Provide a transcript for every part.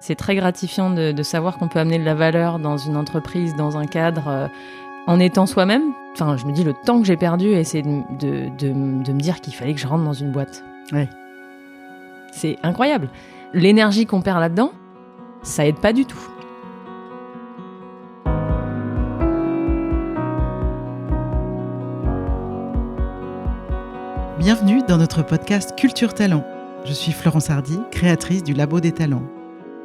C'est très gratifiant de savoir qu'on peut amener de la valeur dans une entreprise, dans un cadre, en étant soi-même. Enfin, je me dis, le temps que j'ai perdu, essayer de me dire qu'il fallait que je rentre dans une boîte. Ouais. C'est incroyable. L'énergie qu'on perd là-dedans, ça aide pas du tout. Bienvenue dans notre podcast Culture Talent. Je suis Florence Hardy, créatrice du Labo des Talents.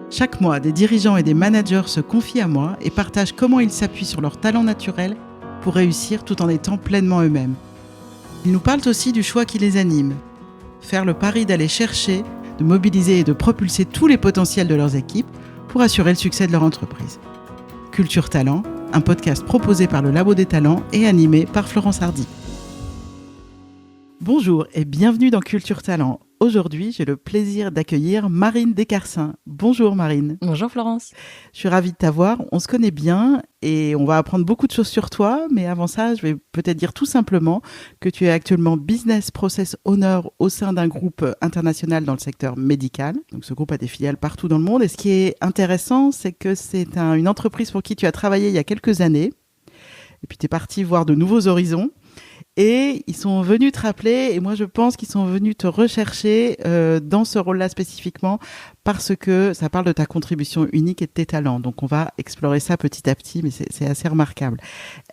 Chaque mois, des dirigeants et des managers se confient à moi et partagent comment ils s'appuient sur leurs talents naturels pour réussir tout en étant pleinement eux-mêmes. Ils nous parlent aussi du choix qui les anime. Faire le pari d'aller chercher, de mobiliser et de propulser tous les potentiels de leurs équipes pour assurer le succès de leur entreprise. Culture Talent, un podcast proposé par le Labo des Talents et animé par Florence Hardy. Bonjour et bienvenue dans Culture Talent. Aujourd'hui, j'ai le plaisir d'accueillir Marine Descarcins. Bonjour Marine. Bonjour Florence. Je suis ravie de t'avoir. On se connaît bien et on va apprendre beaucoup de choses sur toi. Mais avant ça, je vais peut-être dire tout simplement que tu es actuellement Business Process Owner au sein d'un groupe international dans le secteur médical. Donc ce groupe a des filiales partout dans le monde. Et ce qui est intéressant, c'est que c'est une entreprise pour qui tu as travaillé il y a quelques années. Et puis tu es parti voir de nouveaux horizons. Et ils sont venus te rappeler, et moi je pense qu'ils sont venus te rechercher dans ce rôle-là spécifiquement, parce que ça parle de ta contribution unique et de tes talents. Donc on va explorer ça petit à petit, mais c'est assez remarquable.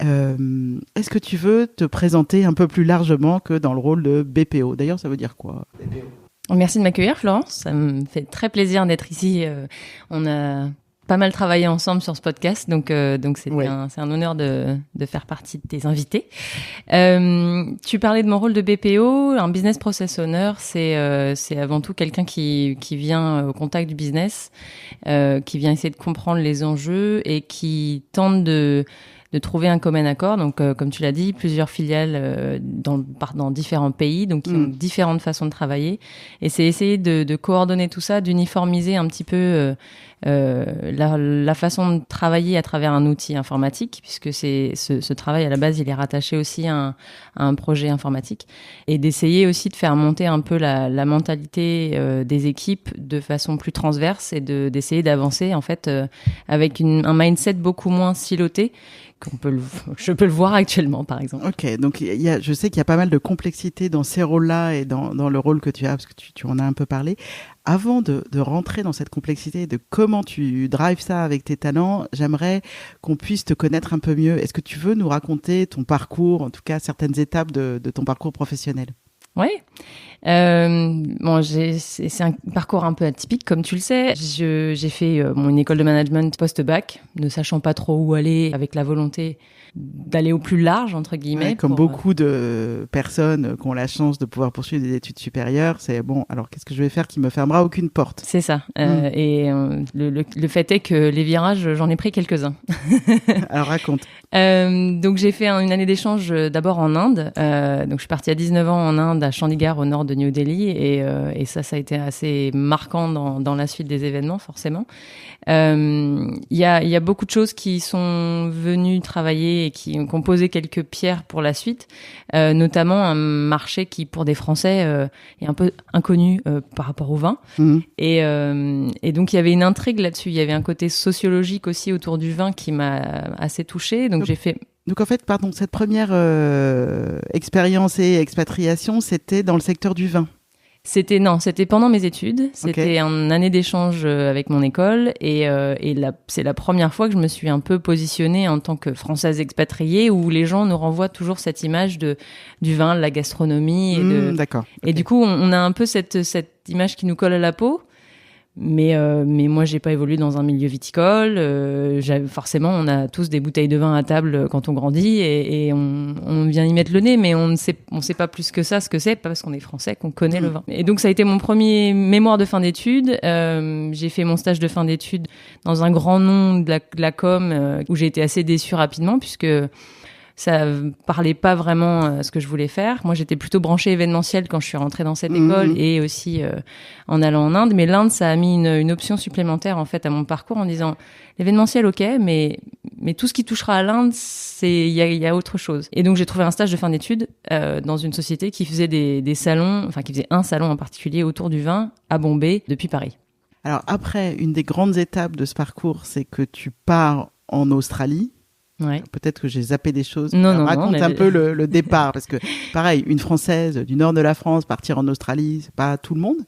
Est-ce que tu veux te présenter un peu plus largement que dans le rôle de BPO ? D'ailleurs, ça veut dire quoi, BPO ? Merci de m'accueillir Florence, ça me fait très plaisir d'être ici. On a pas mal travaillé ensemble sur ce podcast, donc c'est un honneur de faire partie de tes invités. Tu parlais de mon rôle de BPO, un business process owner, c'est avant tout quelqu'un qui vient au contact du business, qui vient essayer de comprendre les enjeux et qui tente de trouver un commun accord. Donc, comme tu l'as dit, plusieurs filiales dans différents pays, donc qui ont différentes façons de travailler. Et c'est essayer de coordonner tout ça, d'uniformiser un petit peu la façon de travailler à travers un outil informatique, puisque ce travail à la base, il est rattaché aussi à un projet informatique, et d'essayer aussi de faire monter un peu la mentalité des équipes de façon plus transverse et d'essayer d'avancer en fait avec un mindset beaucoup moins siloté. Je peux le voir actuellement, par exemple. Ok, donc je sais qu'il y a pas mal de complexité dans ces rôles-là et dans le rôle que tu as, parce que tu en as un peu parlé. Avant de rentrer dans cette complexité, de comment tu drives ça avec tes talents, j'aimerais qu'on puisse te connaître un peu mieux. Est-ce que tu veux nous raconter ton parcours, en tout cas certaines étapes de ton parcours professionnel ? Oui. C'est un parcours un peu atypique, comme tu le sais. J'ai fait une école de management post-bac, ne sachant pas trop où aller, avec la volonté d'aller au plus large, entre guillemets. Ouais, comme beaucoup de personnes qui ont la chance de pouvoir poursuivre des études supérieures, c'est bon, alors qu'est-ce que je vais faire qui me fermera aucune porte ? C'est ça. Et le fait est que les virages, j'en ai pris quelques-uns. Alors raconte. Donc j'ai fait une année d'échange d'abord en Inde. Donc je suis partie à 19 ans en Inde, à Chandigarh, au nord de New Delhi, et ça a été assez marquant dans la suite des événements, forcément. Il y a beaucoup de choses qui sont venues travailler et qui ont posé quelques pierres pour la suite, notamment un marché qui, pour des Français, est un peu inconnu par rapport au vin. Et donc il y avait une intrigue là-dessus. Il y avait un côté sociologique aussi autour du vin qui m'a assez touchée. Donc j'ai fait... Donc en fait, cette première expérience et expatriation, c'était dans le secteur du vin. C'était pendant mes études. C'était une année d'échange avec mon école et c'est la première fois que je me suis un peu positionnée en tant que Française expatriée, où les gens nous renvoient toujours cette image du vin, de la gastronomie D'accord. Et du coup, on a un peu cette image qui nous colle à la peau. Mais moi, j'ai pas évolué dans un milieu viticole. Forcément, on a tous des bouteilles de vin à table quand on grandit et on vient y mettre le nez, mais on sait pas plus que ça ce que c'est, pas parce qu'on est français qu'on connaît le vin. Et donc, ça a été mon premier mémoire de fin d'études. J'ai fait mon stage de fin d'études dans un grand nom de la com, où j'ai été assez déçue rapidement, puisque ça parlait pas vraiment à ce que je voulais faire. Moi, j'étais plutôt branchée événementielle quand je suis rentrée dans cette école et aussi en allant en Inde. Mais l'Inde, ça a mis une option supplémentaire en fait à mon parcours en disant l'événementiel, ok, mais tout ce qui touchera à l'Inde, il y a autre chose. Et donc, j'ai trouvé un stage de fin d'études dans une société qui faisait des salons, enfin qui faisait un salon en particulier autour du vin à Bombay depuis Paris. Alors après, une des grandes étapes de ce parcours, c'est que tu pars en Australie. Ouais. Peut-être que j'ai zappé des choses. Non, raconte un peu le départ, parce que pareil, une Française du nord de la France partir en Australie, c'est pas tout le monde.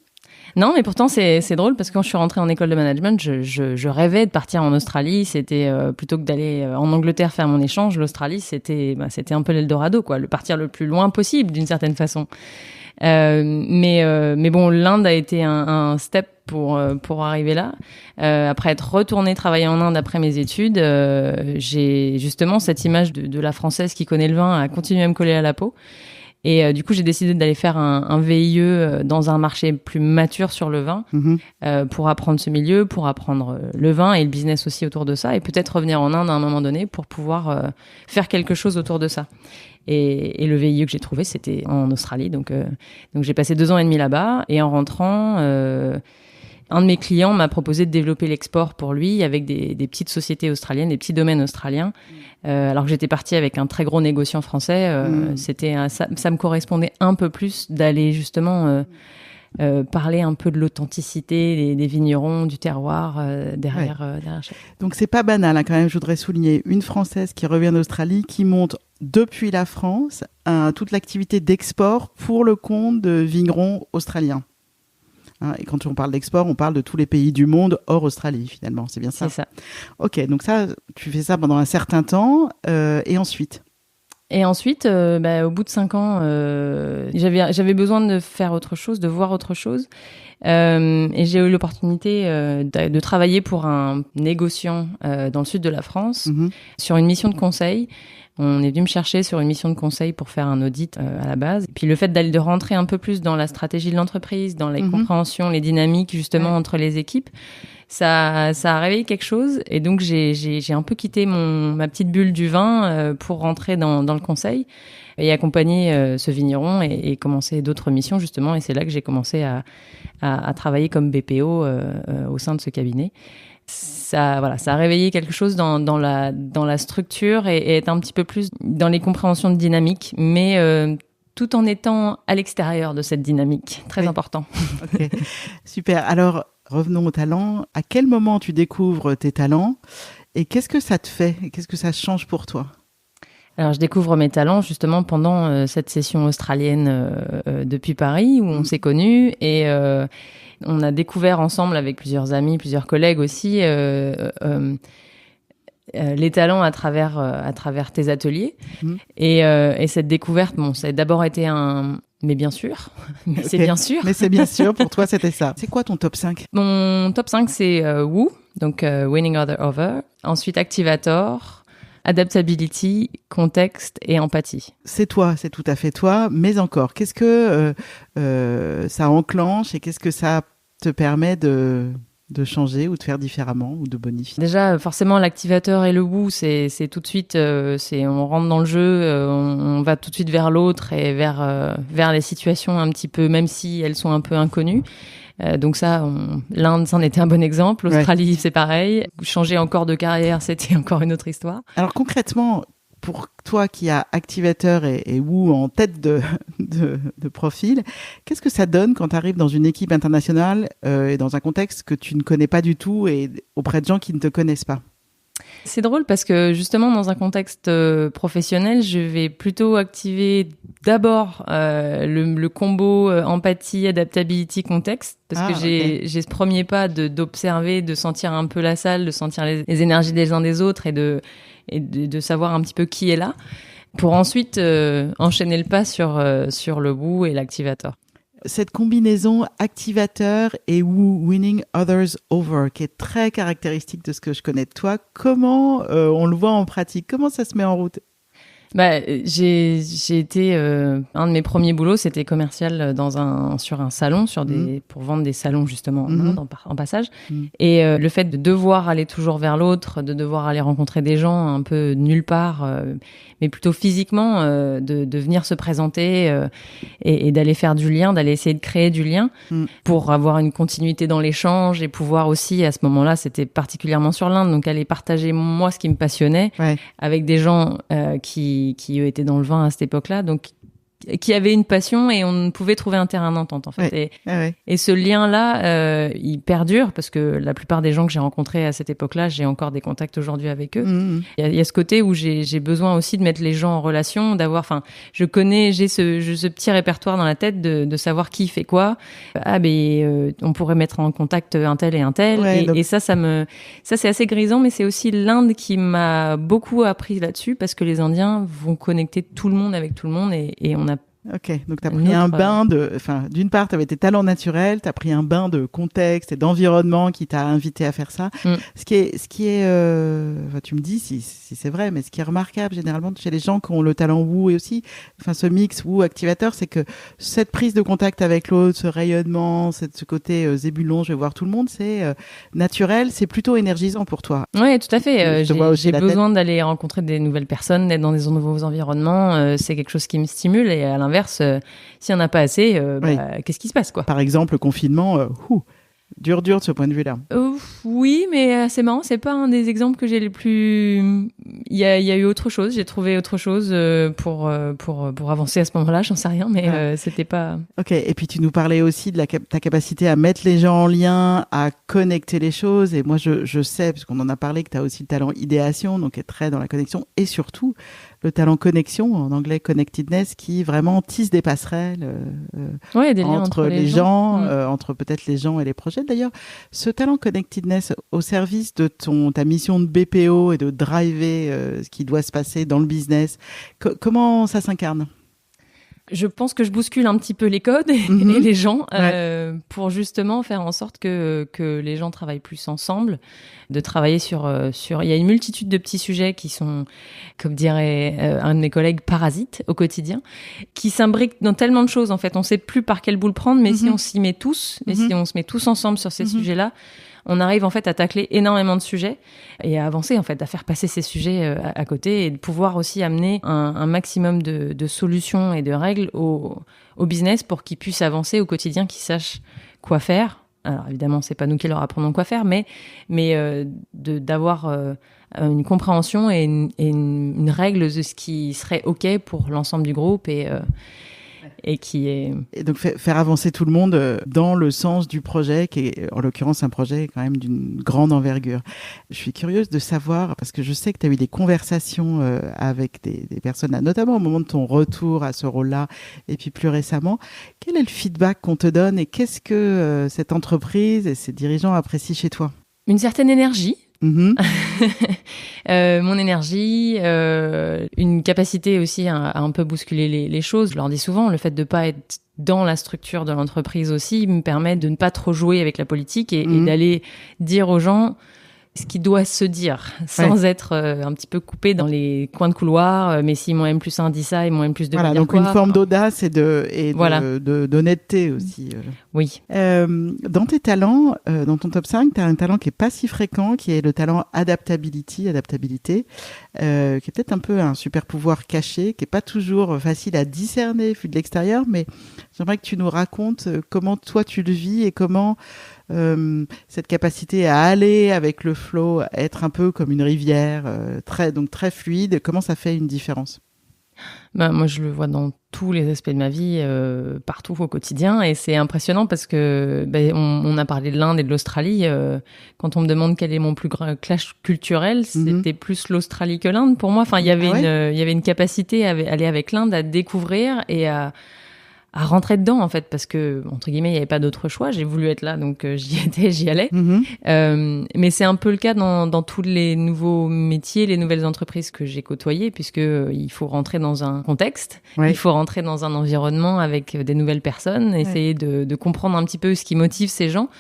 Non, mais pourtant c'est drôle parce que quand je suis rentrée en école de management, je rêvais de partir en Australie. C'était plutôt que d'aller en Angleterre faire mon échange, l'Australie c'était un peu l'Eldorado, quoi, le partir le plus loin possible d'une certaine façon. Mais bon, l'Inde a été un step pour arriver là. Après être retournée travailler en Inde après mes études, j'ai justement cette image de la Française qui connaît le vin à continuer à me coller à la peau. Et du coup, j'ai décidé d'aller faire un VIE dans un marché plus mature sur le vin, pour apprendre ce milieu, pour apprendre le vin et le business aussi autour de ça, et peut-être revenir en Inde à un moment donné pour pouvoir faire quelque chose autour de ça. Et le VIE que j'ai trouvé, c'était en Australie. Donc j'ai passé 2 ans et demi là-bas. Et en rentrant, un de mes clients m'a proposé de développer l'export pour lui avec des petites sociétés australiennes, des petits domaines australiens. Alors que j'étais partie avec un très gros négociant français, ça me correspondait un peu plus d'aller justement parler un peu de l'authenticité des vignerons, du terroir derrière chaque. Donc c'est pas banal, hein, quand même. Je voudrais souligner une Française qui revient d'Australie, qui monte depuis la France toute l'activité d'export pour le compte de vignerons australiens. Et quand on parle d'export, on parle de tous les pays du monde hors Australie, finalement. C'est bien ça? C'est ça. Ok, donc ça, tu fais ça pendant un certain temps. Et ensuite? Et ensuite, au bout de 5 ans, j'avais besoin de faire autre chose, de voir autre chose. Et j'ai eu l'opportunité de travailler pour un négociant dans le sud de la France sur une mission de conseil. On est venu me chercher sur une mission de conseil pour faire un audit à la base. Et puis le fait de rentrer un peu plus dans la stratégie de l'entreprise, dans les compréhensions, les dynamiques justement entre les équipes, ça a réveillé quelque chose. Et donc j'ai un peu quitté ma petite bulle du vin pour rentrer dans le conseil et accompagner ce vigneron et commencer d'autres missions justement. Et c'est là que j'ai commencé à travailler comme BPO au sein de ce cabinet. Ça a réveillé quelque chose dans la structure et être un petit peu plus dans les compréhensions de dynamique, mais tout en étant à l'extérieur de cette dynamique. Très important. Okay. Super. Alors, revenons aux talents. À quel moment tu découvres tes talents et qu'est-ce que ça te fait? Qu'est-ce que ça change pour toi? Alors, je découvre mes talents justement pendant cette session australienne depuis Paris où on s'est connus et on a découvert ensemble avec plusieurs amis, plusieurs collègues aussi les talents à travers tes ateliers. Et cette découverte, ça a d'abord été mais bien sûr, mais okay. C'est bien sûr. Mais c'est bien sûr, pour toi, c'était ça. C'est quoi ton top 5? Mon top 5, c'est Woo, donc Winning Other Over. Ensuite, Activator, Adaptability, Contexte et Empathie. C'est toi, c'est tout à fait toi, mais encore, qu'est-ce que ça enclenche et qu'est-ce que ça te permet de changer ou de faire différemment ou de bonifier? Déjà, forcément, l'activateur et le Woo, c'est tout de suite, on rentre dans le jeu, on va tout de suite vers l'autre et vers les situations un petit peu, même si elles sont un peu inconnues. Donc ça, l'Inde, c'en était un bon exemple. L'Australie, c'est pareil. Changer encore de carrière, c'était encore une autre histoire. Alors concrètement, pour toi qui as activateur et Woo en tête de profil, qu'est-ce que ça donne quand tu arrives dans une équipe internationale et dans un contexte que tu ne connais pas du tout et auprès de gens qui ne te connaissent pas? C'est drôle parce que justement dans un contexte professionnel, je vais plutôt activer d'abord le combo empathie, adaptability, contexte parce que j'ai ce premier pas d'observer, de sentir un peu la salle, de sentir les énergies des uns des autres et de savoir un petit peu qui est là pour ensuite enchaîner le pas sur le Woo et l'activateur. Cette combinaison activateur et Woo, Winning Others Over, qui est très caractéristique de ce que je connais de toi, comment on le voit en pratique? Comment ça se met en route? J'ai été un de mes premiers boulots, c'était commercial sur un salon, pour vendre des salons justement en passage. Et le fait de devoir aller toujours vers l'autre, de devoir aller rencontrer des gens un peu nulle part, mais plutôt physiquement, de venir se présenter et d'aller faire du lien, d'aller essayer de créer du lien pour avoir une continuité dans l'échange et pouvoir aussi, à ce moment-là, c'était particulièrement sur l'Inde, donc aller partager moi ce qui me passionnait avec des gens qui eux étaient dans le vin à cette époque-là. Donc qui avaient une passion et on pouvait trouver un terrain d'entente en fait. Et ce lien-là, il perdure parce que la plupart des gens que j'ai rencontrés à cette époque-là, j'ai encore des contacts aujourd'hui avec eux. Il y a ce côté où j'ai besoin aussi de mettre les gens en relation, j'ai ce petit répertoire dans la tête de savoir qui fait quoi. On pourrait mettre en contact un tel et un tel. Et ça c'est assez grisant, mais c'est aussi l'Inde qui m'a beaucoup appris là-dessus parce que les Indiens vont connecter tout le monde avec tout le monde et on a Ok, donc tu as pris un bain d'une part, tu avais tes talents naturels, tu as pris un bain de contexte et d'environnement qui t'a invité à faire ça. Ce qui est tu me dis si c'est vrai, mais ce qui est remarquable généralement chez les gens qui ont le talent Woo et aussi, ce mix Woo activateur, c'est que cette prise de contact avec l'autre, ce rayonnement, ce côté zébulon, je vais voir tout le monde, c'est naturel, c'est plutôt énergisant pour toi. Oui, tout à fait. J'ai besoin d'aller rencontrer des nouvelles personnes, d'être dans des nouveaux environnements. C'est quelque chose qui me stimule et à l'inverse, s'il n'y en a pas assez, qu'est-ce qui se passe, quoi? Par exemple, le confinement, dur de ce point de vue-là. Oui, mais c'est marrant, c'est pas un des exemples que j'ai les plus... Il y a eu autre chose, j'ai trouvé autre chose pour avancer à ce moment-là, j'en sais rien, mais c'était pas... Ok, et puis tu nous parlais aussi de ta capacité à mettre les gens en lien, à connecter les choses, et moi je sais, parce qu'on en a parlé, que tu as aussi le talent idéation, donc être très dans la connexion, et surtout le talent connexion, en anglais connectedness, qui vraiment tisse des passerelles des liens entre les gens, entre peut-être les gens et les projets. D'ailleurs, ce talent connectedness au service de ta mission de BPO et de driver ce qui doit se passer dans le business, comment ça s'incarne ? Je pense que je bouscule un petit peu les codes et les gens pour justement faire en sorte que les gens travaillent plus ensemble, de travailler sur il y a une multitude de petits sujets qui sont, comme dirait un de mes collègues, parasites au quotidien, qui s'imbriquent dans tellement de choses en fait, on sait plus par quelle boule prendre, mais si on s'y met tous, et si on se met tous ensemble sur ces sujets-là, on arrive en fait à tacler énormément de sujets et à avancer en fait, à faire passer ces sujets à côté et de pouvoir aussi amener un maximum de solutions et de règles au business pour qu'ils puissent avancer au quotidien, qu'ils sachent quoi faire. Alors évidemment, c'est pas nous qui leur apprenons quoi faire, mais d'avoir une compréhension et une règle de ce qui serait OK pour l'ensemble du groupe et qui est... Et donc faire avancer tout le monde dans le sens du projet, qui est en l'occurrence un projet quand même d'une grande envergure. Je suis curieuse de savoir, parce que je sais que tu as eu des conversations avec des personnes, notamment au moment de ton retour à ce rôle-là, et puis plus récément. Quel est le feedback qu'on te donne et qu'est-ce que cette entreprise et ses dirigeants apprécient chez toi ? Une certaine énergie. Mon énergie, une capacité aussi à un peu bousculer les choses. Je leur dis souvent, le fait de pas être dans la structure de l'entreprise aussi me permet de ne pas trop jouer avec la politique et d'aller dire aux gens ce qui doit se dire, sans être un petit peu coupé dans les coins de couloir. Mais si mon M+1 dit ça et mon M+2 voilà, donc quoi, une forme d'audace et d'honnêteté aussi. Oui. Dans tes talents, dans ton top 5, tu as un talent qui est pas si fréquent, qui est le talent adaptabilité, qui est peut-être un peu un super pouvoir caché, qui est pas toujours facile à discerner vu de l'extérieur, mais j'aimerais que tu nous racontes comment toi tu le vis et comment cette capacité à aller avec le flow, à être un peu comme une rivière, très fluide, comment ça fait une différence ? Moi, je le vois dans tous les aspects de ma vie, partout au quotidien, et c'est impressionnant parce que on a parlé de l'Inde et de l'Australie. Quand on me demande quel est mon plus grand clash culturel, c'était plus l'Australie que l'Inde pour moi. Enfin, il y avait une capacité à aller avec l'Inde, à découvrir et à rentrer dedans en fait, parce que entre guillemets il n'y avait pas d'autre choix, j'ai voulu être là donc j'y allais. Mais c'est un peu le cas dans tous les nouveaux métiers, les nouvelles entreprises que j'ai côtoyées, puisque il faut rentrer dans un contexte, il faut rentrer dans un environnement avec des nouvelles personnes, essayer de comprendre un petit peu ce qui motive ces gens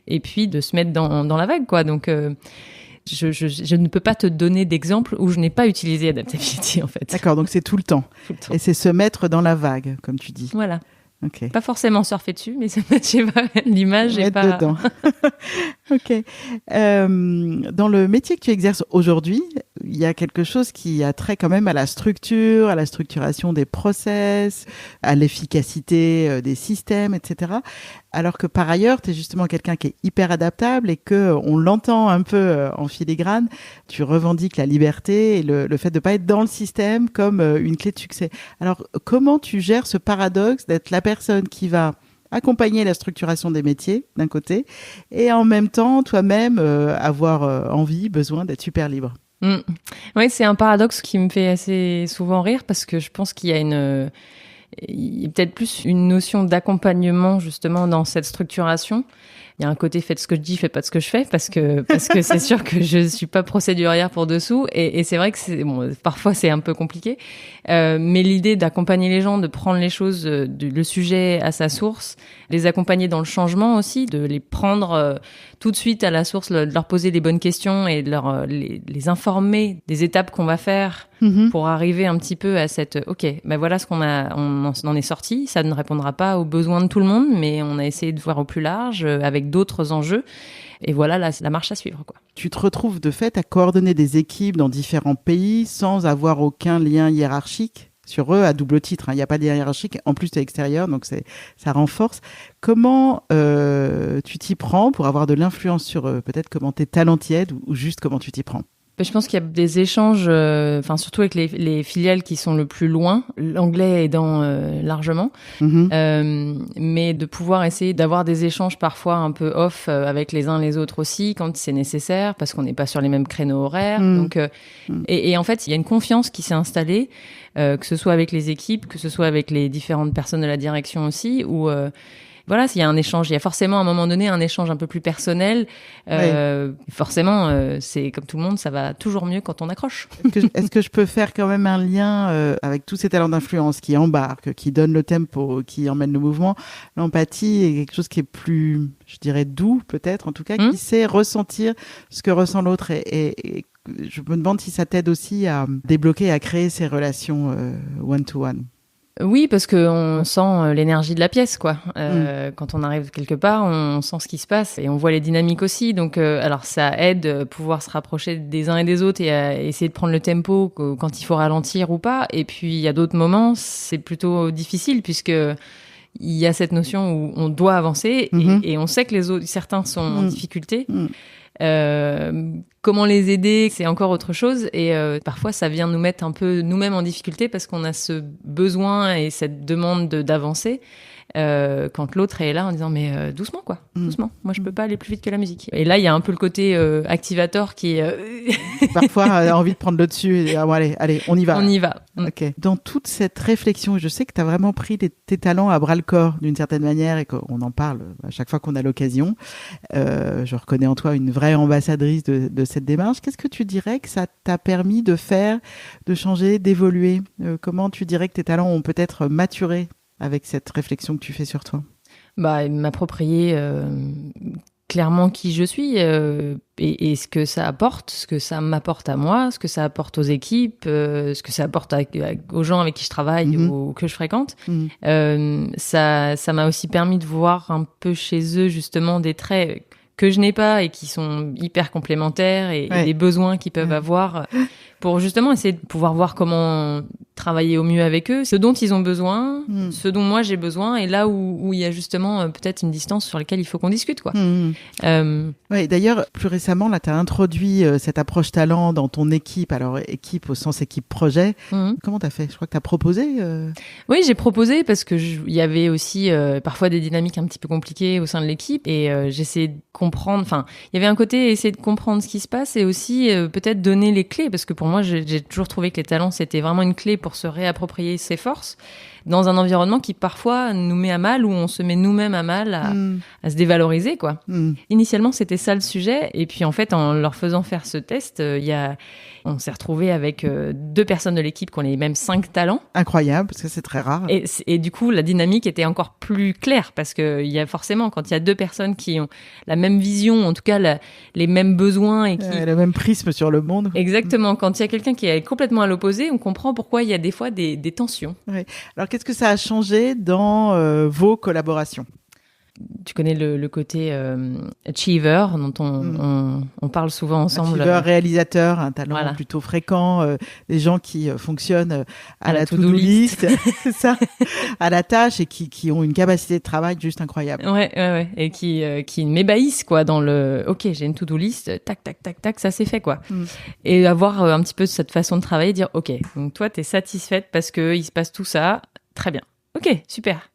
et puis de se mettre dans la vague quoi. Donc je ne peux pas te donner d'exemple où je n'ai pas utilisé Adaptability, en fait. D'accord, donc c'est tout le temps. Et c'est se mettre dans la vague, comme tu dis. Voilà. Okay. Pas forcément surfer dessus, mais l'image est pas... dedans. Ok. Dans le métier que tu exerces aujourd'hui, il y a quelque chose qui a trait quand même à la structure, à la structuration des process, à l'efficacité des systèmes, etc. Alors que par ailleurs, tu es justement quelqu'un qui est hyper adaptable et que on l'entend un peu en filigrane. Tu revendiques la liberté et le fait de pas être dans le système comme une clé de succès. Alors, comment tu gères ce paradoxe d'être la personne qui va accompagner la structuration des métiers d'un côté et en même temps toi-même avoir envie, besoin d'être super libre? Oui, c'est un paradoxe qui me fait assez souvent rire parce que je pense qu'il y a il y a peut-être plus une notion d'accompagnement justement dans cette structuration. Il y a un côté faites ce que je dis, faites pas ce que je fais parce que c'est sûr que je suis pas procédurière pour dessous et c'est vrai que parfois c'est un peu compliqué. Mais l'idée d'accompagner les gens, de prendre les choses, le sujet à sa source, les accompagner dans le changement aussi, de les prendre tout de suite à la source, de leur poser les bonnes questions et de les informer des étapes qu'on va faire pour arriver un petit peu à cette voilà ce on en est sorti. Ça ne répondra pas aux besoins de tout le monde, mais on a essayé de voir au plus large avec d'autres enjeux. Et voilà la marche à suivre, quoi. Tu te retrouves de fait à coordonner des équipes dans différents pays sans avoir aucun lien hiérarchique sur eux à double titre. Il n'y a pas de lien hiérarchique. En plus, tu es extérieur, donc ça renforce. Comment tu t'y prends pour avoir de l'influence sur eux? Peut-être comment tu es talent tiède ou juste comment tu t'y prends? Je pense qu'il y a des échanges, surtout avec les filiales qui sont le plus loin, l'anglais aidant largement, mais de pouvoir essayer d'avoir des échanges parfois un peu off avec les uns les autres aussi quand c'est nécessaire, parce qu'on n'est pas sur les mêmes créneaux horaires. Donc, et en fait, il y a une confiance qui s'est installée, que ce soit avec les équipes, que ce soit avec les différentes personnes de la direction aussi, où voilà, s'il y a un échange, il y a forcément à un moment donné un échange un peu plus personnel. Forcément, c'est comme tout le monde, ça va toujours mieux quand on accroche. Est-ce que je peux faire quand même un lien avec tous ces talents d'influence qui embarquent, qui donnent le tempo, qui emmènent le mouvement? L'empathie est quelque chose qui est plus, je dirais, doux peut-être, en tout cas, qui sait ressentir ce que ressent l'autre et je me demande si ça t'aide aussi à débloquer, à créer ces relations one-to-one. Oui, parce que on sent l'énergie de la pièce, quoi. Quand on arrive quelque part, on sent ce qui se passe et on voit les dynamiques aussi. Donc, alors ça aide à pouvoir se rapprocher des uns et des autres et à essayer de prendre le tempo quand il faut ralentir ou pas. Et puis il y a d'autres moments, c'est plutôt difficile puisque il y a cette notion où on doit avancer et on sait que certains sont en difficulté. Comment les aider, c'est encore autre chose et parfois ça vient nous mettre un peu nous-mêmes en difficulté parce qu'on a ce besoin et cette demande d'avancer quand l'autre est là en disant mais doucement quoi, doucement, moi je peux pas aller plus vite que la musique. Et là il y a un peu le côté activateur qui parfois a envie de prendre le dessus et bon, allez on y va. On y va. Ok. Dans toute cette réflexion, je sais que tu as vraiment pris tes talents à bras le corps d'une certaine manière et qu'on en parle à chaque fois qu'on a l'occasion. Je reconnais en toi une vraie ambassadrice de cette démarche. Qu'est-ce que tu dirais que ça t'a permis de faire, de changer, d'évoluer? Comment tu dirais que tes talents ont peut-être maturé avec cette réflexion que tu fais sur toi? M'approprier clairement qui je suis et ce que ça apporte, ce que ça m'apporte à moi, ce que ça apporte aux équipes, ce que ça apporte aux gens avec qui je travaille ou que je fréquente. Ça m'a aussi permis de voir un peu chez eux justement des traits que je n'ai pas et qui sont hyper complémentaires et des besoins qu'ils peuvent avoir pour justement essayer de pouvoir voir comment travailler au mieux avec eux, ce dont ils ont besoin, ce dont moi j'ai besoin, et là où il y a justement peut-être une distance sur laquelle il faut qu'on discute, quoi. Ouais, d'ailleurs, plus récemment, là, tu as introduit cette approche talent dans ton équipe, alors équipe au sens équipe projet. Comment tu as fait? Je crois que tu as proposé Oui, j'ai proposé parce que il y avait aussi parfois des dynamiques un petit peu compliquées au sein de l'équipe et j'essayais de comprendre, enfin, il y avait un côté essayer de comprendre ce qui se passe et aussi peut-être donner les clés, parce que pour moi, j'ai toujours trouvé que les talents, c'était vraiment une clé pour se réapproprier ses forces dans un environnement qui parfois nous met à mal, où on se met nous-mêmes à mal à se dévaloriser, quoi. Initialement, c'était ça le sujet, et puis en fait, en leur faisant faire ce test, on s'est retrouvé avec 2 personnes de l'équipe qui ont les mêmes 5 talents. Incroyable, parce que c'est très rare. Et du coup, la dynamique était encore plus claire, parce que il y a forcément, quand il y a 2 personnes qui ont la même vision, en tout cas les mêmes besoins et le même prisme sur le monde. Exactement. Quand il y a quelqu'un qui est complètement à l'opposé, on comprend pourquoi il y a des fois des tensions. Ouais. Alors, qu'est-ce que ça a changé dans vos collaborations? tu connais le côté achiever dont on parle souvent ensemble. Achiever, réalisateur, un talent plutôt fréquent, des gens qui fonctionnent à la to-do list, c'est ça, à la tâche et qui ont une capacité de travail juste incroyable. Ouais. Et qui m'ébahissent, quoi, dans le OK, j'ai une to-do list, tac, ça c'est fait, quoi. Et avoir un petit peu cette façon de travailler, dire OK, donc toi, t'es satisfaite parce que il se passe tout ça, très bien. OK, super.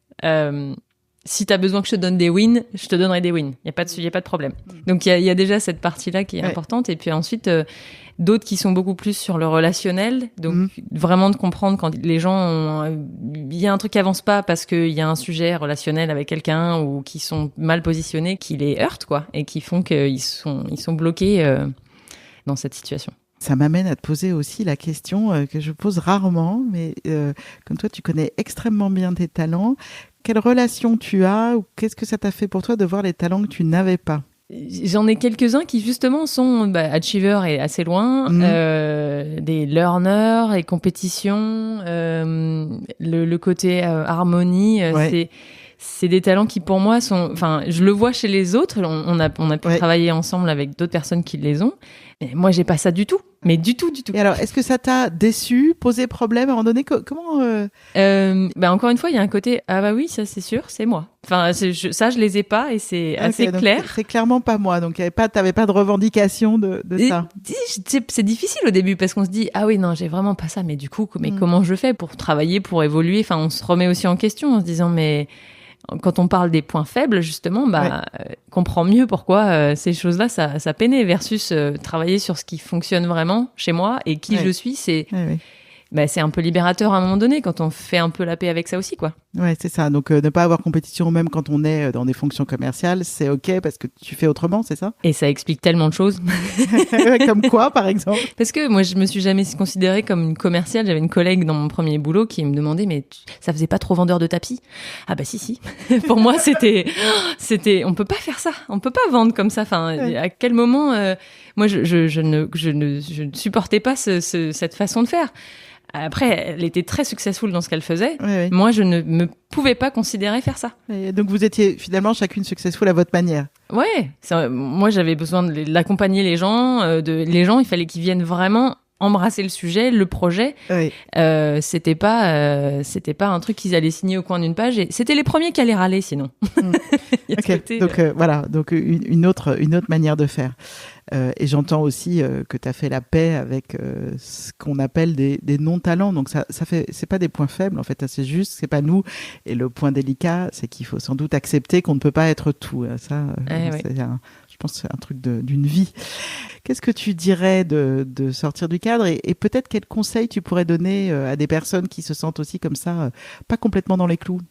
Si tu as besoin que je te donne des wins, je te donnerai des wins. Il y a pas de problème. Donc il y a déjà cette partie-là qui est importante et puis ensuite d'autres qui sont beaucoup plus sur le relationnel. Donc vraiment de comprendre quand les gens il y a un truc qui avance pas parce qu'il y a un sujet relationnel avec quelqu'un ou qui sont mal positionnés qui les heurtent, quoi, et qui font qu'ils sont bloqués dans cette situation. Ça m'amène à te poser aussi la question que je pose rarement, mais comme toi, tu connais extrêmement bien tes talents. Quelle relation tu as ou qu'est-ce que ça t'a fait pour toi de voir les talents que tu n'avais pas ? J'en ai quelques-uns qui justement sont achievers et assez loin, des learners et compétitions, le côté harmonie, c'est des talents qui pour moi sont, enfin, je le vois chez les autres. On a pu travailler ensemble avec d'autres personnes qui les ont. Et moi, j'ai pas ça du tout. Mais du tout. Et alors, est-ce que ça t'a déçu, posé problème à un moment donné? Comment encore une fois, il y a un côté oui, ça c'est sûr, c'est moi. Enfin, ça je les ai pas et c'est assez clair. C'est clairement pas moi. Donc, t'avais pas de revendication de ça. C'est difficile au début parce qu'on se dit oui non, j'ai vraiment pas ça. Mais du coup, comment je fais pour travailler, pour évoluer? Enfin, on se remet aussi en question en se disant mais quand on parle des points faibles, justement, comprend mieux pourquoi ces choses-là, ça peinait versus travailler sur ce qui fonctionne vraiment chez moi et qui je suis. C'est un peu libérateur à un moment donné quand on fait un peu la paix avec ça aussi, quoi. Ouais, c'est ça. Donc, ne pas avoir compétition même quand on est dans des fonctions commerciales, c'est OK parce que tu fais autrement, c'est ça? Et ça explique tellement de choses. Comme quoi, par exemple? Parce que moi, je me suis jamais considérée comme une commerciale. J'avais une collègue dans mon premier boulot qui me demandait, mais ça faisait pas trop vendeur de tapis? Ah bah si. Pour moi, c'était, on peut pas faire ça. On peut pas vendre comme ça. Enfin, à quel moment, moi, je ne supportais pas cette façon de faire. Après, elle était très successful dans ce qu'elle faisait. Oui. Moi, je ne me pouvais pas considérer faire ça. Et donc, vous étiez finalement chacune successful à votre manière. Ouais. Moi, j'avais besoin d'accompagner les gens. Il fallait qu'ils viennent vraiment embrasser le sujet, le projet. Oui. C'était pas un truc qu'ils allaient signer au coin d'une page. Et c'était les premiers qui allaient râler, sinon. Donc voilà. Donc une autre manière de faire. Et j'entends aussi que tu as fait la paix avec ce qu'on appelle des non-talents. Donc ça fait, c'est pas des points faibles en fait, c'est juste, c'est pas nous. Et le point délicat, c'est qu'il faut sans doute accepter qu'on ne peut pas être tout. Ça, je pense que c'est un truc d'une vie. Qu'est-ce que tu dirais de sortir du cadre et peut-être quels conseils tu pourrais donner à des personnes qui se sentent aussi comme ça, pas complètement dans les clous?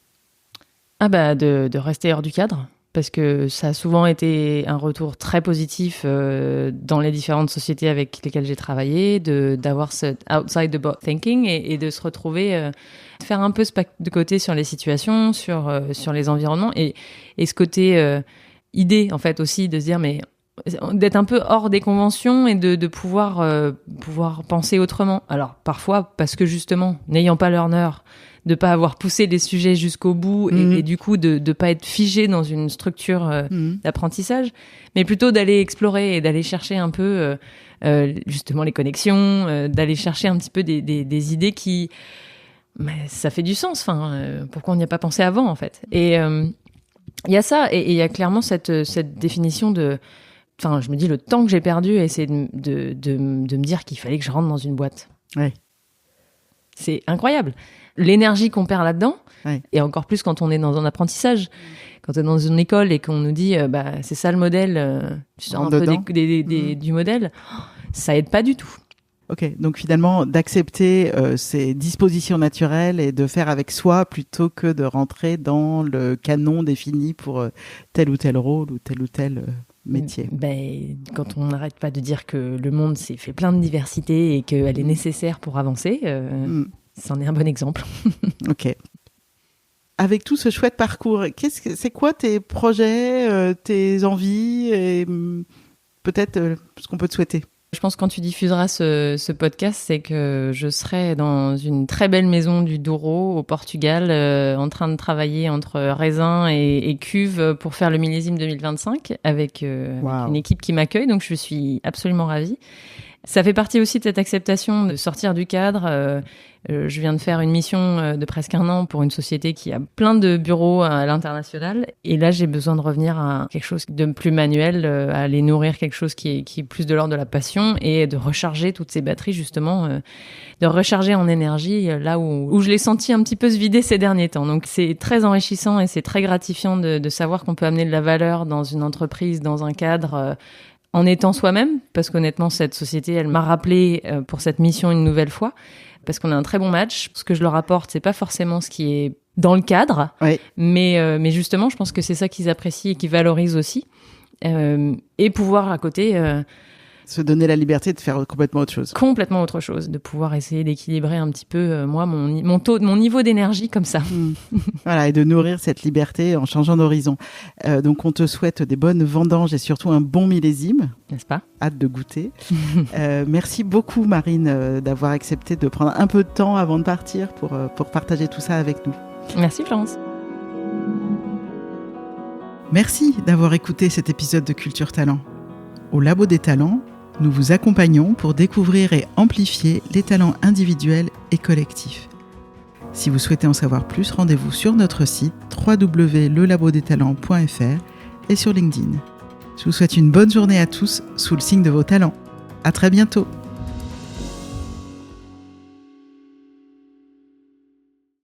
De rester hors du cadre. Parce que ça a souvent été un retour très positif dans les différentes sociétés avec lesquelles j'ai travaillé, d'avoir ce outside the box thinking et de se retrouver, faire un peu ce pas de côté sur les situations, sur les environnements et ce côté idée en fait aussi de se dire mais d'être un peu hors des conventions et de pouvoir penser autrement. Alors parfois parce que justement n'ayant pas learner, de pas avoir poussé les sujets jusqu'au bout et du coup de pas être figé dans une structure d'apprentissage, mais plutôt d'aller explorer et d'aller chercher un peu justement les connexions, d'aller chercher un petit peu des idées qui ça fait du sens. Enfin, pourquoi on n'y a pas pensé avant en fait. Et il y a ça et il y a clairement cette définition de. Enfin, je me dis le temps que j'ai perdu à essayer de me dire qu'il fallait que je rentre dans une boîte. Ouais. C'est incroyable. L'énergie qu'on perd là-dedans, et encore plus quand on est dans un apprentissage, quand on est dans une école et qu'on nous dit c'est ça le modèle, tu sors un peu du modèle, ça aide pas du tout. Ok, donc finalement d'accepter ses dispositions naturelles et de faire avec soi plutôt que de rentrer dans le canon défini pour tel ou tel rôle ou tel métier. Quand on n'arrête pas de dire que le monde s'est fait plein de diversité et qu'elle est nécessaire pour avancer, c'en est un bon exemple. Ok. Avec tout ce chouette parcours, c'est quoi tes projets, tes envies et peut-être ce qu'on peut te souhaiter? Je pense que quand tu diffuseras ce podcast, c'est que je serai dans une très belle maison du Douro au Portugal, en train de travailler entre raisins et cuves pour faire le millésime 2025 avec une équipe qui m'accueille. Donc je suis absolument ravie. Ça fait partie aussi de cette acceptation de sortir du cadre. Je viens de faire une mission de presque 1 an pour une société qui a plein de bureaux à l'international. Et là, j'ai besoin de revenir à quelque chose de plus manuel, à aller nourrir quelque chose qui est plus de l'ordre de la passion et de recharger toutes ces batteries, justement, de recharger en énergie là où je l'ai senti un petit peu se vider ces derniers temps. Donc, c'est très enrichissant et c'est très gratifiant de savoir qu'on peut amener de la valeur dans une entreprise, dans un cadre, en étant soi-même, parce qu'honnêtement, cette société, elle m'a rappelé pour cette mission une nouvelle fois, parce qu'on a un très bon match. Ce que je leur apporte, c'est pas forcément ce qui est dans le cadre, mais justement, je pense que c'est ça qu'ils apprécient et qu'ils valorisent aussi. Et pouvoir à côté... se donner la liberté de faire complètement autre chose. Complètement autre chose, de pouvoir essayer d'équilibrer un petit peu, moi, mon niveau d'énergie comme ça. Voilà, et de nourrir cette liberté en changeant d'horizon. Donc, on te souhaite des bonnes vendanges et surtout un bon millésime. N'est-ce pas ? Hâte de goûter. Merci beaucoup, Marine, d'avoir accepté de prendre un peu de temps avant de partir pour partager tout ça avec nous. Merci, Florence. Merci d'avoir écouté cet épisode de Culture Talent. Au Labo des Talents, nous vous accompagnons pour découvrir et amplifier les talents individuels et collectifs. Si vous souhaitez en savoir plus, rendez-vous sur notre site www.lelabodestalents.fr et sur LinkedIn. Je vous souhaite une bonne journée à tous sous le signe de vos talents. À très bientôt.